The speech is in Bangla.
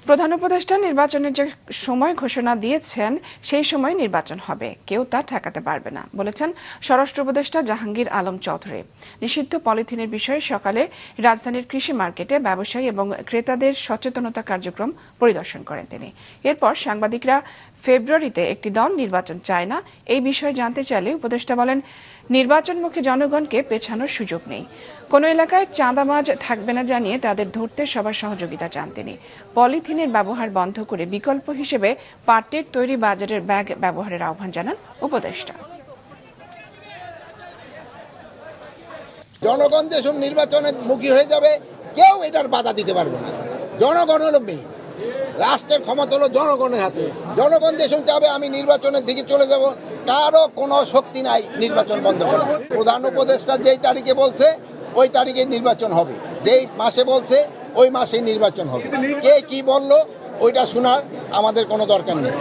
প্রধান উপদেষ্টা নির্বাচনের যে সময় ঘোষণা দিয়েছেন সেই সময় নির্বাচন হবে, কেউ তা ঠেকাতে পারবে না বলেছেন স্বরাষ্ট্র উপদেষ্টা জাহাঙ্গীর আলম চৌধুরী। নিষিদ্ধ পলিথিনের বিষয়ে সকালে রাজধানীর কৃষি মার্কেটে ব্যবসায়ী এবং ক্রেতাদের সচেতনতা কার্যক্রম পরিদর্শন করেন তিনি। এরপর সাংবাদিকরা ফেব্রুয়ারিতে একটি দল নির্বাচন চায় না এই বিষয়ে জানতে চাইলে উপদেষ্টা বলেন, নির্বাচনমুখী জনগণকে পেছানোর সুযোগ নেই। কোনো এলাকায় চাঁদাবাজ থাকবে না জানিয়ে তাদের ধরতে সবার সহযোগিতা চান তিনি। পলিথিনের ব্যবহার বন্ধ করে বিকল্প হিসেবে পাটের তৈরি বাজারের ব্যাগ ব্যবহারের আহ্বান জানান উপদেষ্টা। জনগণ যেসব নির্বাচনের মুখী হয়ে যাবে কেউ এটার বাধা দিতে পারবে না। জনগণ হলো মেয়ে, রাষ্ট্রের ক্ষমতা হলো জনগণের হাতে। জনগণ যেসব চাবে আমি নির্বাচনের দিকে চলে যাব, কারো কোনো শক্তি নাই নির্বাচন বন্ধ করা। প্রধান উপদেষ্টা যেই তারিখে বলছে ওই তারিখে নির্বাচন হবে, যেই মাসে বলছে ওই মাসে নির্বাচন হবে। কে কি বললো ওইটা শোনার আমাদের কোনো দরকার নেই।